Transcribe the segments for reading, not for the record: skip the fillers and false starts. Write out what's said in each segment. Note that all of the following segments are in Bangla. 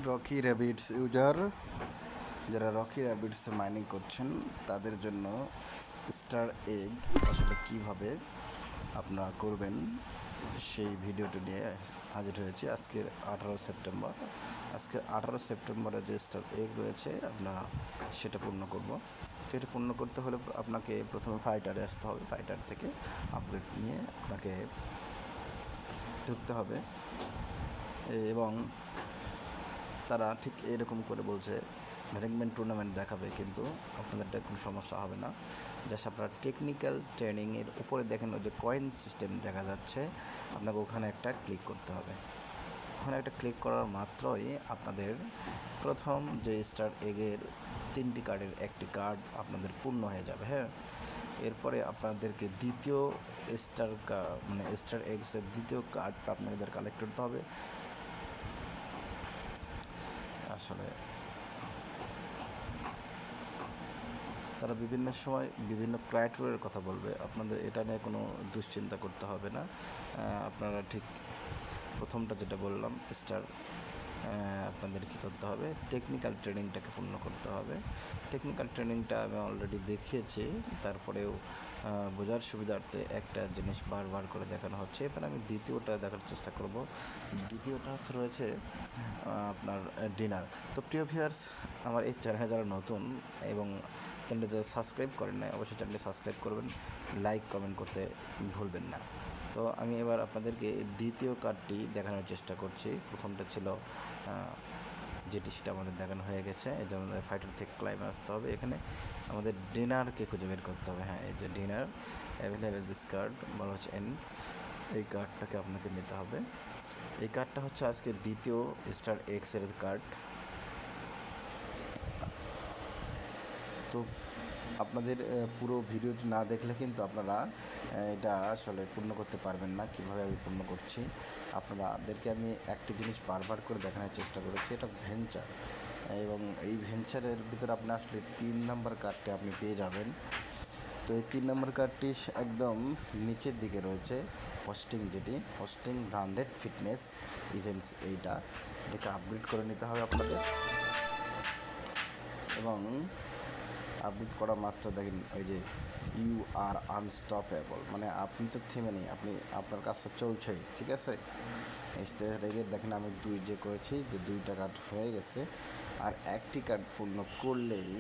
রকি র্যাবিটস ইউজার যারা রকি র্যাবিটস মাইনিং করছেন তাদের জন্য স্টার এগ আসলে কীভাবে আপনারা করবেন সেই ভিডিওটি নিয়ে হাজির হয়েছি আজকের 18 সেপ্টেম্বর। আজকের 18 সেপ্টেম্বরে যে স্টার এগ রয়েছে আমরা সেটা পূর্ণ করব। তো এটা পূর্ণ করতে হলে আপনাকে প্রথমে ফাইটারে আসতে হবে, ফাইটার থেকে আপডেট নিয়ে আপনাকে ঢুকতে হবে এবং তারা ঠিক এরকম করে বলছে র্যাঙ্কমেন্ট টুর্নামেন্ট দেখাবে, কিন্তু আপনাদেরটা কোনো সমস্যা হবে না। জাস্ট আপনারা টেকনিক্যাল ট্রেনিংয়ের উপরে দেখেন ওই যে কয়েন সিস্টেম দেখা যাচ্ছে, আপনাকে ওখানে একটা ক্লিক করতে হবে। ওখানে একটা ক্লিক করার মাত্রই আপনাদের প্রথম যে স্টার এগের 3টি কার্ডের একটি কার্ড আপনাদের পূর্ণ হয়ে যাবে। হ্যাঁ, এরপরে আপনাদেরকে দ্বিতীয় স্টার এগসের দ্বিতীয় কার্ডটা আপনাদের কালেক্ট করতে হবে। আসলে তারা বিভিন্ন সময় বিভিন্ন ক্রাইটেরিয়ার কথা বলবে, আপনাদের এটা নিয়ে কোনো দুশ্চিন্তা করতে হবে না। আপনারা ঠিক প্রথমটা যেটা বললাম আপনাদের কী করতে হবে, টেকনিক্যাল ট্রেনিংটাকে পূর্ণ করতে হবে। টেকনিক্যাল ট্রেনিংটা আমি অলরেডি দেখিয়েছি, তারপরেও বোঝার সুবিধার্থে একটা জিনিস বারবার করে দেখানো হচ্ছে। এবার আমি দ্বিতীয়টা দেখার চেষ্টা করব। দ্বিতীয়টা রয়েছে আপনার ডিনার। তো প্রিয় ভিউয়ার্স, আমার এই চ্যানেলে যারা নতুন এবং চ্যানেলটা যারা সাবস্ক্রাইব করেন না, অবশ্যই চ্যানেলটি সাবস্ক্রাইব করবেন, লাইক কমেন্ট করতে ভুলবেন না। তো আমি এবার আপনাদেরকে দ্বিতীয় কার্ডটি দেখানোর চেষ্টা করছি। প্রথমটা ছিল যেটি, সেটা আমাদের দেখানো হয়ে গেছে। এই যে আমাদের ফাইটার থেকে ক্লাইমে আসতে হবে, এখানে আমাদের ডিনারকে খুঁজে বের করতে হবে। হ্যাঁ, এই যে ডিনার অ্যাভেলেবেল দিস কার্ড বলা হচ্ছে এই কার্ডটাকে আপনাকে নিতে হবে। এই কার্ডটা হচ্ছে আজকে দ্বিতীয় স্টার এক্সের কার্ড। তো আপনাদের পুরো ভিডিওটি না দেখলে কিন্তু আপনারা এটা আসলে পূর্ণ করতে পারবেন না। কীভাবে আমি পূর্ণ করছি আপনাদেরকে আমি একটি জিনিস বারবার করে দেখানোর চেষ্টা করেছি। এটা ভেঞ্চার, এবং এই ভেঞ্চারের ভিতরে আপনি আসলে 3 নম্বর কার্ডটি আপনি পেয়ে যাবেন। তো এই 3 নম্বর কার্ডটি একদম নিচের দিকে রয়েছে, হোস্টিং ব্র্যান্ডেড ফিটনেস ইভেন্টস। এটাকে আপগ্রেড করে নিতে হবে আপনাদের, এবং আপডেট করা মাত্র দেখেন ওই যে ইউ আর আনস্টপেবল, মানে আপনি তো থেমে নেই, আপনার কাজটা চলছেই, ঠিক আছে। রেগে দেখেন আমি 2 যে করেছি, যে 2টা কার্ড হয়ে গেছে, আর একটি কার্ড পূর্ণ করলেই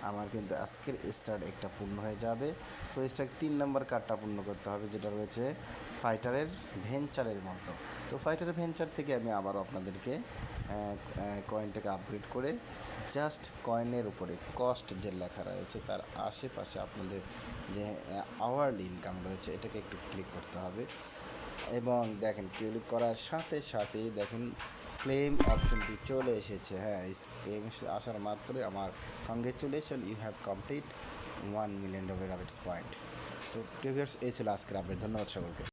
আমার কিন্তু আজকের স্টার একটা পূর্ণ হয়ে যাবে। তো স্টার 3 নম্বর কার্ডটা পূর্ণ করতে হবে, যেটা রয়েছে ফাইটারের ভেঞ্চারের মতো। তো ফাইটারের ভেঞ্চার থেকে আমি আবারও আপনাদেরকে কয়েনটাকে আপগ্রেড করে জাস্ট কয়েনের উপরে কস্ট যে লেখা রয়েছে তার আশেপাশে আপনাদের যে আওয়ারলি ইনকাম রয়েছে এটাকে একটু ক্লিক করতে হবে, এবং দেখেন ক্লিক করার সাথে সাথেই দেখেন ক্লেম অপশনটি চলে এসেছে। হ্যাঁ, ক্লেম আসার মাত্রই আমার congratulation, you have complete 1 million rabbits point. তো প্রিভিয়াস এই ছিল আজকের আপডেট। ধন্যবাদ সকলকে।